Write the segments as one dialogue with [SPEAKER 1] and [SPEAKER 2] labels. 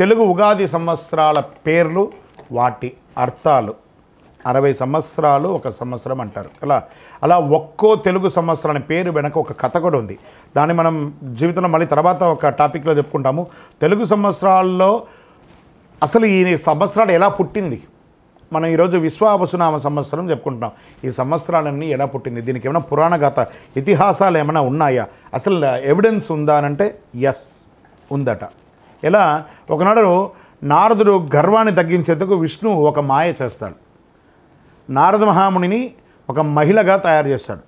[SPEAKER 1] తెలుగు ఉగాది సంవత్సరాల పేర్లు, వాటి అర్థాలు. 60 సంవత్సరాలు ఒక సంవత్సరం అంటారు. అలా ఒక్కో తెలుగు సంవత్సరాన్ని పేరు వెనక ఒక కథ కూడా ఉంది. దాన్ని మనం జీవితంలో మళ్ళీ తర్వాత ఒక టాపిక్లో చెప్పుకుంటాము. తెలుగు సంవత్సరాల్లో అసలు ఈ సంవత్సరాలు ఎలా పుట్టింది, మనం ఈరోజు విశ్వావసునామ సంవత్సరం చెప్పుకుంటున్నాం. ఈ సంవత్సరాలన్నీ ఎలా పుట్టింది, దీనికి ఏమైనా పురాణ గాథ ఇతిహాసాలు ఏమైనా ఉన్నాయా, అసలు ఎవిడెన్స్ ఉందా అని అంటే ఎస్ ఉందట. ఎలా ఒకనాడు నారదుడు గర్వాన్ని తగ్గించేందుకు విష్ణు ఒక మాయ చేస్తాడు. నారద మహామునిని ఒక మహిళగా తయారు చేస్తాడు.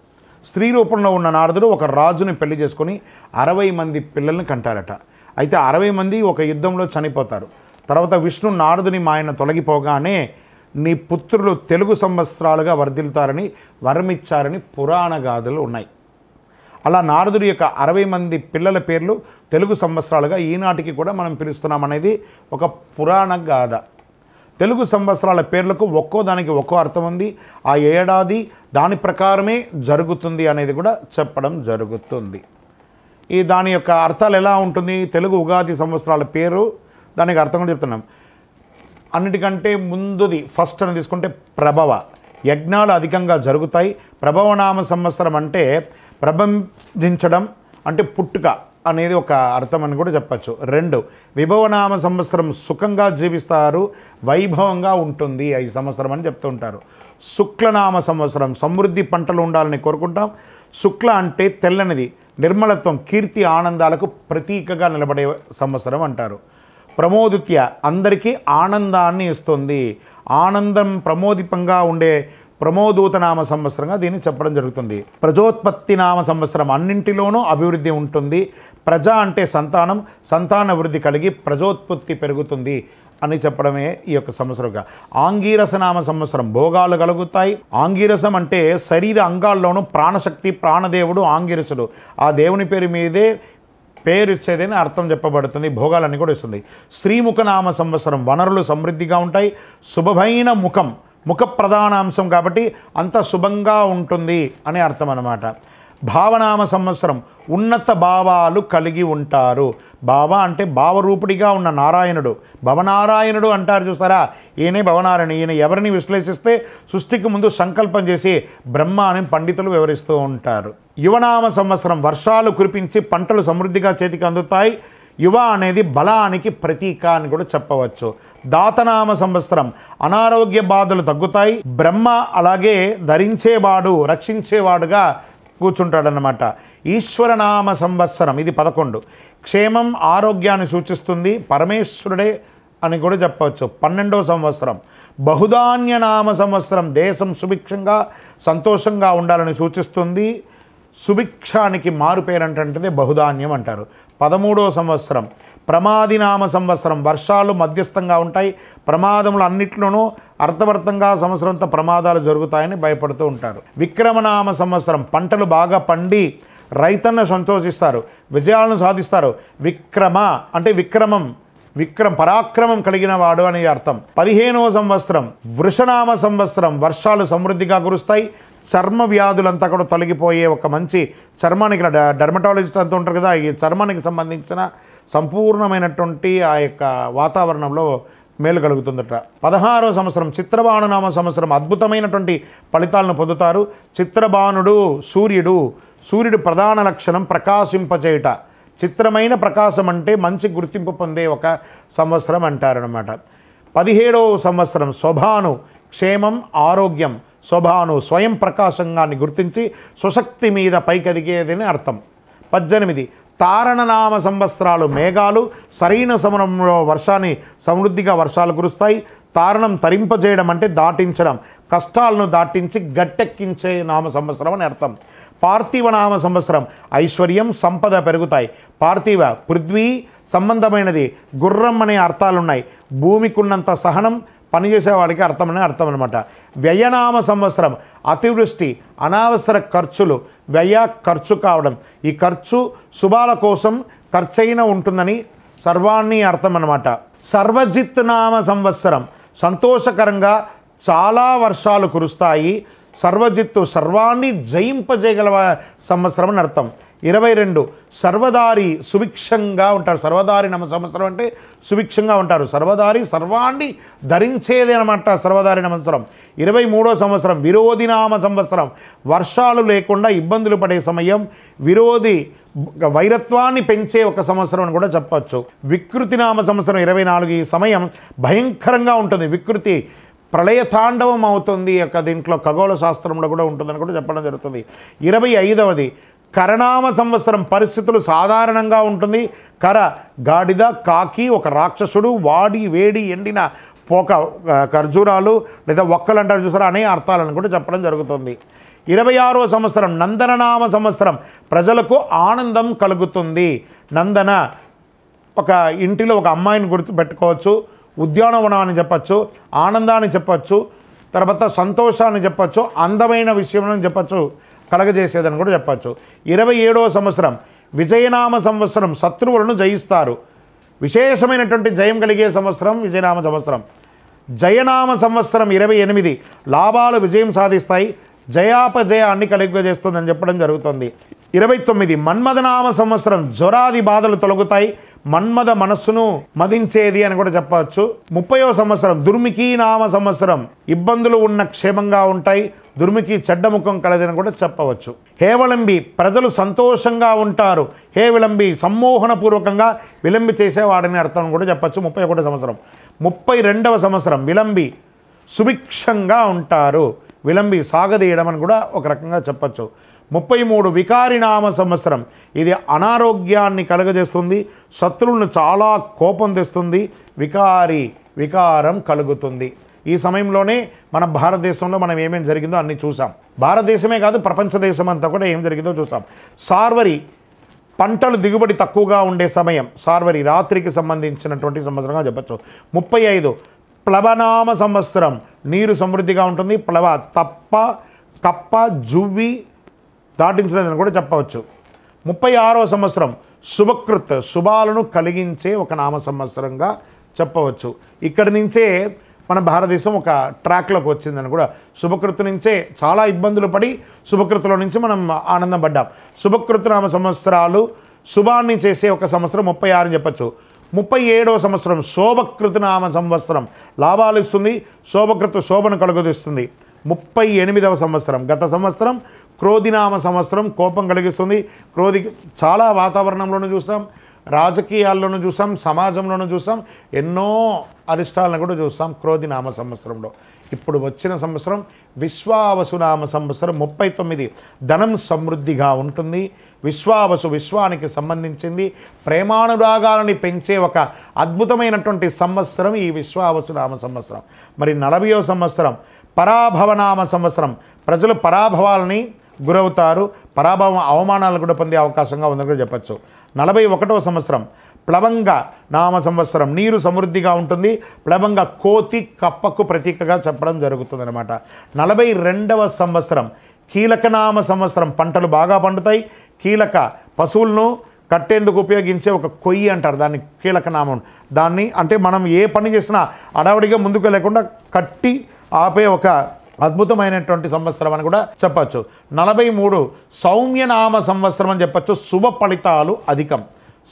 [SPEAKER 1] స్త్రీ రూపంలో ఉన్న నారదుడు ఒక రాజుని పెళ్లి చేసుకొని 60 మంది పిల్లల్ని కంటారట. అయితే 60 మంది ఒక యుద్ధంలో చనిపోతారు. తర్వాత విష్ణు నారదుని మాయను తొలగిపోగానే నీ పుత్రులు తెలుగు సంవత్సరాలుగా వర్ధిల్తారని వరమిచ్చారని పురాణ గాథలు ఉన్నాయి. అలా నారదుడి యొక్క 60 మంది పిల్లల పేర్లు తెలుగు సంవత్సరాలుగా ఈనాటికి కూడా మనం పిలుస్తున్నాం అనేది ఒక పురాణ గాథ. తెలుగు సంవత్సరాల పేర్లకు ఒక్కో దానికి ఒక్కో అర్థం ఉంది. ఆ ఏడాది దాని ప్రకారమే జరుగుతుంది అనేది కూడా చెప్పడం జరుగుతుంది. దాని యొక్క అర్థాలు ఎలా ఉంటుంది, తెలుగు ఉగాది సంవత్సరాల పేరు దానికి అర్థం కూడా చెప్తున్నాం. అన్నిటికంటే ముందుది ఫస్ట్ అని తీసుకుంటే ప్రభవ, యజ్ఞాలు అధికంగా జరుగుతాయి. ప్రభవనామ సంవత్సరం అంటే ప్రభంజించడం అంటే పుట్టుక అనేది ఒక అర్థం అని కూడా చెప్పచ్చు. 2 విభవనామ సంవత్సరం సుఖంగా జీవిస్తారు, వైభవంగా ఉంటుంది ఈ సంవత్సరం అని చెప్తూ ఉంటారు. శుక్లనామ సంవత్సరం సమృద్ధి పంటలు ఉండాలని కోరుకుంటాం. శుక్ల అంటే తెల్లనిది, నిర్మలత్వం, కీర్తి, ఆనందాలకు ప్రతీకగా నిలబడే సంవత్సరం అంటారు. ప్రమోదిత్య అందరికీ ఆనందాన్ని ఇస్తుంది, ఆనందం ప్రమోదిపంగా ఉండే ప్రమోదూతనామ సంవత్సరంగా దీన్ని చెప్పడం జరుగుతుంది. ప్రజోత్పత్తి నామ సంవత్సరం అన్నింటిలోనూ అభివృద్ధి ఉంటుంది. ప్రజ అంటే సంతానం, సంతాన వృద్ధి కలిగి ప్రజోత్పత్తి పెరుగుతుంది అని చెప్పడమే ఈ యొక్క సంవత్సరంగా. ఆంగీరస నామ సంవత్సరం భోగాలు కలుగుతాయి. ఆంగీరసం అంటే శరీర అంగాల్లోనూ ప్రాణశక్తి, ప్రాణదేవుడు ఆంగిరసుడు, ఆ దేవుని పేరు మీదే పేరు ఇచ్చేదని అర్థం చెప్పబడుతుంది. భోగాలన్నీ కూడా ఇస్తుంది. శ్రీముఖనామ సంవత్సరం వనరులు సమృద్ధిగా ఉంటాయి. శుభమైన ముఖం, ముఖ ప్రధాన అంశం కాబట్టి అంత శుభంగా ఉంటుంది అనే అర్థం అన్నమాట. భావనామ సంవత్సరం ఉన్నత భావాలు కలిగి ఉంటారు. భావ అంటే భావరూపుడిగా ఉన్న నారాయణుడు, భవనారాయణుడు అంటారు చూసారా, ఈయనే భవనారాయణ. ఈయన ఎవరిని విశ్లేషిస్తే సృష్టికి ముందు సంకల్పం చేసి బ్రహ్మ అని పండితులు వివరిస్తూ ఉంటారు. యువనామ సంవత్సరం వర్షాలు కురిపించి పంటలు సమృద్ధిగా చేతికి అందుతాయి. యువ అనేది బలానికి ప్రతీక అని కూడా చెప్పవచ్చు. దాతనామ సంవత్సరం అనారోగ్య బాధలు తగ్గుతాయి. బ్రహ్మ అలాగే ధరించేవాడు, రక్షించేవాడుగా కూర్చుంటాడనమాట. ఈశ్వరనామ సంవత్సరం ఇది 11 క్షేమం, ఆరోగ్యాన్ని సూచిస్తుంది. పరమేశ్వరుడే అని కూడా చెప్పవచ్చు. 12వ సంవత్సరం బహుధాన్యనామ సంవత్సరం దేశం సుభిక్షంగా సంతోషంగా ఉండాలని సూచిస్తుంది. సుభిక్షానికి మారు పేరంటే బహుధాన్యం అంటారు. 13వ సంవత్సరం ప్రమాదినామ సంవత్సరం వర్షాలు మధ్యస్థంగా ఉంటాయి. ప్రమాదములు అన్నిట్లోనూ అర్థవర్తంగా సంవత్సరంతో ప్రమాదాలు జరుగుతాయని భయపడుతూ ఉంటారు. విక్రమనామ సంవత్సరం పంటలు బాగా పండి రైతన్న సంతోషిస్తారు, విజయాలను సాధిస్తారు. విక్రమ అంటే పరాక్రమం కలిగిన వాడు అనే అర్థం. 15వ సంవత్సరం వృషనామ సంవత్సరం వర్షాలు సమృద్ధిగా కురుస్తాయి. చర్మ వ్యాధులంతా కూడా తొలగిపోయే ఒక మంచి చర్మానికి డెర్మటాలజిస్ట్ అంతా ఉంటారు కదా, ఈ చర్మానికి సంబంధించిన సంపూర్ణమైనటువంటి ఆ యొక్క వాతావరణంలో మేలు కలుగుతుందట. 16వ సంవత్సరం చిత్రబాణునామ సంవత్సరం అద్భుతమైనటువంటి ఫలితాలను పొందుతారు. చిత్రబాణుడు సూర్యుడు ప్రధాన లక్షణం ప్రకాశింపచేయుట. చిత్రమైన ప్రకాశం అంటే మంచి గుర్తింపు పొందే ఒక సంవత్సరం అంటారనమాట. 17వ సంవత్సరం శోభాను క్షేమం, ఆరోగ్యం. శోభాను స్వయం ప్రకాశంగాన్ని గుర్తించి స్వశక్తి మీద పైకెదిగేదని అర్థం. 18 తారణనామ సంవత్సరాలు మేఘాలు సరైన సమయంలో సమృద్ధిగా వర్షాలు కురుస్తాయి. తారణం తరింపజేయడం అంటే దాటించడం, కష్టాలను దాటించి గట్టెక్కించే నామ సంవత్సరం అని అర్థం. పార్థివనామ సంవత్సరం ఐశ్వర్యం, సంపద పెరుగుతాయి. పార్థివ పృథ్వీ సంబంధమైనది, గుర్రం అనే అర్థాలున్నాయి. భూమికున్నంత సహనం పనిచేసేవాడికి అర్థం అనమాట. వ్యయనామ సంవత్సరం అతివృష్టి, అనవసర ఖర్చులు, ఖర్చు కావడం. ఈ ఖర్చు శుభాల కోసం ఖర్చైన ఉంటుందని సర్వాన్ని అర్థం అనమాట. సర్వజిత్ నామ సంవత్సరం సంతోషకరంగా చాలా వర్షాలు కురుస్తాయి. సర్వజిత్తు సర్వాన్ని జయింపజేయగల సంవత్సరం అని అర్థం. 22 సర్వదారి సుభిక్షంగా ఉంటారు. సర్వదారి నామ సంవత్సరం అంటే సుభిక్షంగా ఉంటారు. సర్వదారి సర్వాన్ని ధరించేది అనమాట సర్వదారి సంవత్సరం. 23వ సంవత్సరం విరోధి నామ సంవత్సరం. వర్షాలు లేకుండా ఇబ్బందులు పడే సమయం, విరోధి వైరత్వాన్ని పెంచే ఒక సంవత్సరం అని కూడా చెప్పచ్చు. వికృతి నామ సంవత్సరం 24. ఈ సమయం భయంకరంగా ఉంటుంది. వికృతి ప్రళయతాండవం అవుతుంది. దీంట్లో ఖగోళ శాస్త్రంలో కూడా ఉంటుందని కూడా చెప్పడం జరుగుతుంది. 25వది కరనామ సంవత్సరం. పరిస్థితులు సాధారణంగా ఉంటుంది. కర గాడిద, కాకి, ఒక రాక్షసుడు, వాడి వేడి ఎండిన పోక ఖర్జూరాలు లేదా ఒక్కలు అంటారు చూసారా, అనే అర్థాలను కూడా చెప్పడం జరుగుతుంది. 26వ సంవత్సరం నందననామ సంవత్సరం. ప్రజలకు ఆనందం కలుగుతుంది. నందన ఒక ఇంటిలో ఒక అమ్మాయిని గుర్తుపెట్టుకోవచ్చు, ఉద్యానవనం అని చెప్పచ్చు, ఆనందాన్ని చెప్పచ్చు, తర్వాత సంతోషాన్ని చెప్పచ్చు, అందమైన విషయం అని చెప్పచ్చు, కలగజేసేదని కూడా చెప్పచ్చు. 27వ సంవత్సరం విజయనామ సంవత్సరం. శత్రువులను జయిస్తారు. విశేషమైనటువంటి జయం కలిగే సంవత్సరం విజయనామ సంవత్సరం. జయనామ సంవత్సరం 28. లాభాలు విజయం సాధిస్తాయి. జయాపజయాన్ని కలుగజేస్తుందని చెప్పడం జరుగుతుంది. 29 మన్మథనామ సంవత్సరం. జ్వరాది బాధలు తొలగుతాయి. మన్మథ మనస్సును మదించేది అని కూడా చెప్పవచ్చు. 30వ సంవత్సరం దుర్మికి నామ సంవత్సరం. ఇబ్బందులు ఉన్న క్షేమంగా ఉంటాయి. దుర్మికి చెడ్డ ముఖం కలదని కూడా చెప్పవచ్చు. హేవలంబి ప్రజలు సంతోషంగా ఉంటారు. హే విలంబి సమ్మోహనపూర్వకంగా విలంబి చేసేవాడని అర్థం కూడా చెప్పచ్చు. 31వ సంవత్సరం. 32వ సంవత్సరం విలంబి సుభిక్షంగా ఉంటారు. విలంబి సాగదీయడం అని కూడా ఒక రకంగా చెప్పచ్చు. 33 వికారినామ సంవత్సరం. ఇది అనారోగ్యాన్ని కలుగజేస్తుంది. శత్రువులను చాలా కోపం తెస్తుంది. వికారం కలుగుతుంది. ఈ సమయంలోనే మన భారతదేశంలో మనం ఏమేమి జరిగిందో అన్నీ చూసాం. భారతదేశమే కాదు ప్రపంచ దేశం అంతా కూడా ఏం జరిగిందో చూసాం. సార్వరి పంటలు దిగుబడి తక్కువగా ఉండే సమయం. సార్వరి రాత్రికి సంబంధించినటువంటి సంవత్సరంగా చెప్పచ్చు. 35 ప్లవనామ సంవత్సరం. నీరు సమృద్ధిగా ఉంటుంది. ప్లవ తప్ప, కప్ప, జువ్వి దాటించలేదని కూడా చెప్పవచ్చు. 36వ సంవత్సరం శుభకృత్. శుభాలను కలిగించే ఒక నామ సంవత్సరంగా చెప్పవచ్చు. ఇక్కడి నుంచే మన భారతదేశం ఒక ట్రాక్లోకి వచ్చిందని కూడా. శుభకృత్ నుంచే చాలా ఇబ్బందులు పడి శుభకృతిలో నుంచి మనం ఆనందం పడ్డాం. శుభకృత్ నామ సంవత్సరాలు శుభాన్ని చేసే ఒక సంవత్సరం 36 అని చెప్పచ్చు. 37వ సంవత్సరం శోభకృతి నామ సంవత్సరం. లాభాలు ఇస్తుంది. శోభకృత్ శోభను కలుగజేస్తుంది. 38వ సంవత్సరం గత సంవత్సరం క్రోధినామ సంవత్సరం. కోపం కలిగిస్తుంది. క్రోధి చాలా వాతావరణంలోనూ చూసాం, రాజకీయాల్లోనూ చూసాం, సమాజంలోనూ చూసాం, ఎన్నో అరిష్టాలను కూడా చూసాం క్రోధినామ సంవత్సరంలో. ఇప్పుడు వచ్చిన సంవత్సరం విశ్వావసునామ సంవత్సరం. 39 ధనం సమృద్ధిగా ఉంటుంది. విశ్వావసు విశ్వానికి సంబంధించింది. ప్రేమానురాగాలని పెంచే ఒక అద్భుతమైనటువంటి సంవత్సరం ఈ విశ్వావసునామ సంవత్సరం. మరి 40వ సంవత్సరం పరాభవనామ సంవత్సరం. ప్రజలు పరాభవాలని గురవుతారు. పరాభవం అవమానాలు కూడా పొందే అవకాశంగా ఉందని కూడా చెప్పచ్చు. 41వ సంవత్సరం ప్లవంగ నామ సంవత్సరం. నీరు సమృద్ధిగా ఉంటుంది. ప్లవంగ కోతి, కప్పకు ప్రతీకగా చెప్పడం జరుగుతుంది అనమాట. 42వ సంవత్సరం కీలకనామ సంవత్సరం. పంటలు బాగా పండుతాయి. కీలక పశువులను కట్టేందుకు ఉపయోగించే ఒక కొయ్యి అంటారు దాన్ని, కీలకనామం. దాన్ని అంటే మనం ఏ పని చేసినా అడవడిగా ముందుకు లేకుండా కట్టి ఆపే ఒక అద్భుతమైనటువంటి సంవత్సరం అని కూడా చెప్పచ్చు. 43 సౌమ్యనామ సంవత్సరం అని చెప్పచ్చు. శుభ ఫలితాలు అధికం.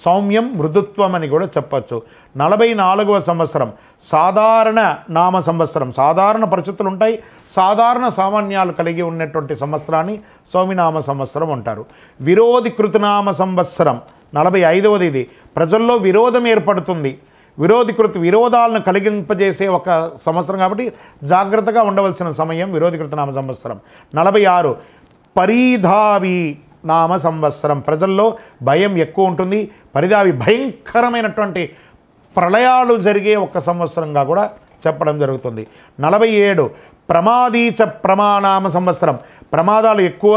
[SPEAKER 1] సౌమ్యం మృదుత్వం అని కూడా చెప్పచ్చు. 44వ సంవత్సరం సాధారణ నామ సంవత్సరం. సాధారణ పరిస్థితులు ఉంటాయి. సాధారణ సామాన్యాలు కలిగి ఉన్నటువంటి సంవత్సరాన్ని సౌమ్యనామ సంవత్సరం అంటారు. విరోధి కృతనామ సంవత్సరం 45వది. ఇది ప్రజల్లో విరోధం ఏర్పడుతుంది. విరోధాలను కలిగింపజేసే ఒక సంవత్సరం కాబట్టి జాగ్రత్తగా ఉండవలసిన సమయం విరోధికృత నామ సంవత్సరం. 46 పరిధావి నామ సంవత్సరం. ప్రజల్లో భయం ఎక్కువ ఉంటుంది. పరిధావి భయంకరమైనటువంటి ప్రళయాలు జరిగే ఒక సంవత్సరంగా కూడా చెప్పడం జరుగుతుంది. 47 ప్రమాదీచ ప్రమానామ సంవత్సరం. ప్రమాదాలు ఎక్కువ.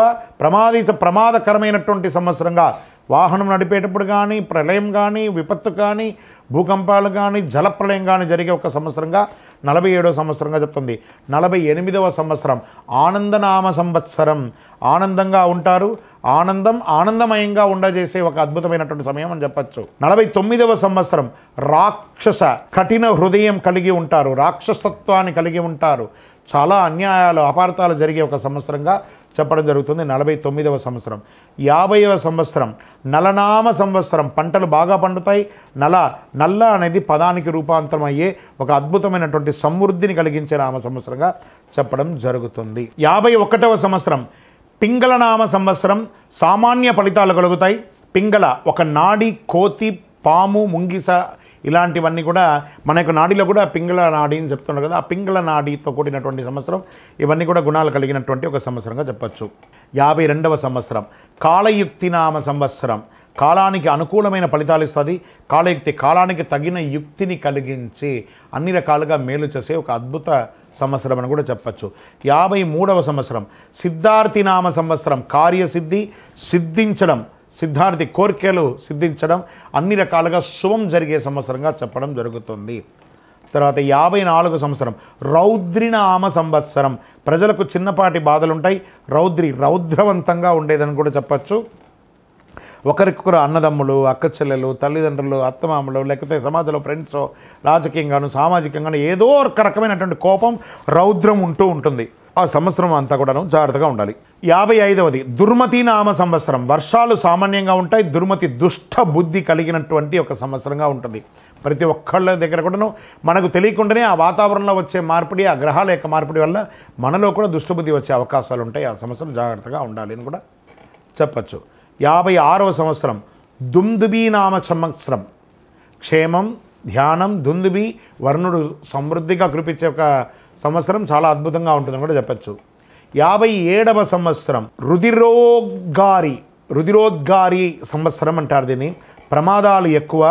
[SPEAKER 1] ప్రమాదకరమైనటువంటి సంవత్సరంగా వాహనం నడిపేటప్పుడు కానీ, ప్రళయం కానీ, విపత్తు కానీ, భూకంపాలు కానీ, జలప్రళయం కానీ జరిగే ఒక సంవత్సరంగా 47వ సంవత్సరంగా చెప్తుంది. 48వ సంవత్సరం ఆనందనామ సంవత్సరం. ఆనందంగా ఉంటారు. ఆనందమయంగా ఉండజేసే ఒక అద్భుతమైనటువంటి సమయం అని చెప్పచ్చు. 49వ సంవత్సరం రాక్షస కఠిన హృదయం కలిగి ఉంటారు. రాక్షసత్వాన్ని కలిగి ఉంటారు. చాలా అన్యాయాలు, అపార్థాలు జరిగే ఒక సంవత్సరంగా చెప్పడం జరుగుతుంది. 49వ సంవత్సరం. 50వ సంవత్సరం నలనామ సంవత్సరం. పంటలు బాగా పండుతాయి. నల్ల అనేది పదానికి రూపాంతరం అయ్యే ఒక అద్భుతమైనటువంటి సమృద్ధిని కలిగించే నామ సంవత్సరంగా చెప్పడం జరుగుతుంది. 51వ సంవత్సరం పింగళ నామ సంవత్సరం. సామాన్య ఫలితాలు కలుగుతాయి. పింగళ ఒక నాడి, కోతి, పాము, ముంగిస ఇలాంటివన్నీ కూడా మన యొక్క నాడిలో కూడా పింగళ నాడి అని చెప్తున్నారు కదా, ఆ పింగళ నాడితో కూడినటువంటి సంవత్సరం. ఇవన్నీ కూడా గుణాలు కలిగినటువంటి ఒక సంవత్సరంగా చెప్పచ్చు. 52వ సంవత్సరం కాలయుక్తి నామ సంవత్సరం. కాలానికి అనుకూలమైన ఫలితాలు ఇస్తుంది. కాలయుక్తి కాలానికి తగిన యుక్తిని కలిగించి అన్ని రకాలుగా మేలు చేసే ఒక అద్భుత సంవత్సరం అని కూడా చెప్పచ్చు. 53వ సంవత్సరం సిద్ధార్థి నామ సంవత్సరం. కార్యసిద్ధి, సిద్ధించడం, సిద్ధార్థి కోరికలు సిద్ధించడం, అన్ని రకాలుగా శుభం జరిగే సంవత్సరంగా చెప్పడం జరుగుతుంది. తర్వాత 54వ సంవత్సరం రౌద్రినామ సంవత్సరం. ప్రజలకు చిన్నపాటి బాధలు ఉంటాయి. రౌద్రవంతంగా ఉండేదని కూడా చెప్పచ్చు. ఒకరికొకరు అన్నదమ్ములు, అక్క చెల్లెలు, తల్లిదండ్రులు, అత్తమామలు, లేకపోతే సమాజంలో ఫ్రెండ్స్, రాజకీయంగాను సామాజికంగాను ఏదో ఒక రకమైనటువంటి కోపం, రౌద్రం ఉంటూ ఉంటుంది. ఆ సంవత్సరం అంతా కూడాను జాగ్రత్తగా ఉండాలి. 55వది దుర్మతి నామ సంవత్సరం. వర్షాలు సామాన్యంగా ఉంటాయి. దుర్మతి దుష్ట బుద్ధి కలిగినటువంటి ఒక సంవత్సరంగా ఉంటుంది. ప్రతి ఒక్కళ్ళ దగ్గర కూడాను మనకు తెలియకుండానే ఆ వాతావరణంలో వచ్చే మార్పిడి, ఆ గ్రహాల యొక్క మార్పిడి వల్ల మనలో కూడా దుష్టబుద్ధి వచ్చే అవకాశాలు ఉంటాయి. ఆ సంవత్సరం జాగ్రత్తగా ఉండాలి అని కూడా చెప్పచ్చు. 56వ సంవత్సరం దుందుబి నామ సంవత్సరం. క్షేమం, ధ్యానం, దుందుబి వర్ణుడు సమృద్ధిగా కురిపించే ఒక సంవత్సరం. చాలా అద్భుతంగా ఉంటుందని కూడా చెప్పచ్చు. 57వ సంవత్సరం రుధిరోద్గారి సంవత్సరం అంటారు దీన్ని. ప్రమాదాలు ఎక్కువ,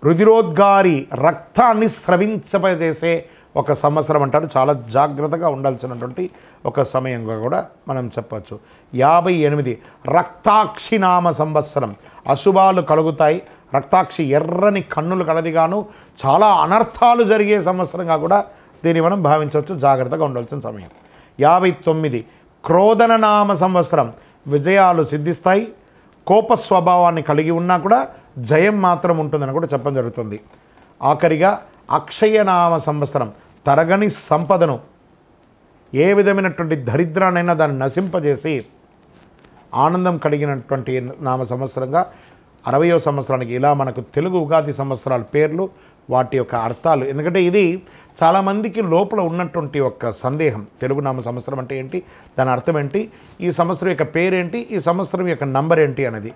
[SPEAKER 1] రుధిరోద్గారి రక్తాన్ని స్రవించజేసే ఒక సంవత్సరం అంటారు. చాలా జాగ్రత్తగా ఉండాల్సినటువంటి ఒక సమయంగా కూడా మనం చెప్పచ్చు. 58 రక్తాక్షి నామ సంవత్సరం. అశుభాలు కలుగుతాయి. రక్తాక్షి ఎర్రని కన్నులు కలదిగాను చాలా అనర్థాలు జరిగే సంవత్సరంగా కూడా దీన్ని మనం భావించవచ్చు. జాగ్రత్తగా ఉండాల్సిన సమయం. 59 క్రోధన నామ సంవత్సరం. విజయాలు సిద్ధిస్తాయి. కోప స్వభావాన్ని కలిగి ఉన్నా కూడా జయం మాత్రం ఉంటుందని కూడా చెప్పడం జరుగుతుంది. ఆఖరిగా అక్షయనామ సంవత్సరం. తరగని సంపదను, ఏ విధమైనటువంటి దరిద్రానైనా దాన్ని నశింపజేసి ఆనందం కలిగినటువంటి నామ సంవత్సరంగా 60వ సంవత్సరానికి ఇలా మనకు తెలుగు ఉగాది సంవత్సరాల పేర్లు, వాటి యొక్క అర్థాలు. ఎందుకంటే ఇది చాలామందికి లోపల ఉన్నటువంటి ఒక సందేహం. తెలుగు నామ సంవత్సరం అంటే ఏంటి, దాని అర్థం ఏంటి, ఈ సంవత్సరం యొక్క పేరేంటి, ఈ సంవత్సరం యొక్క నంబర్ ఏంటి అనేది.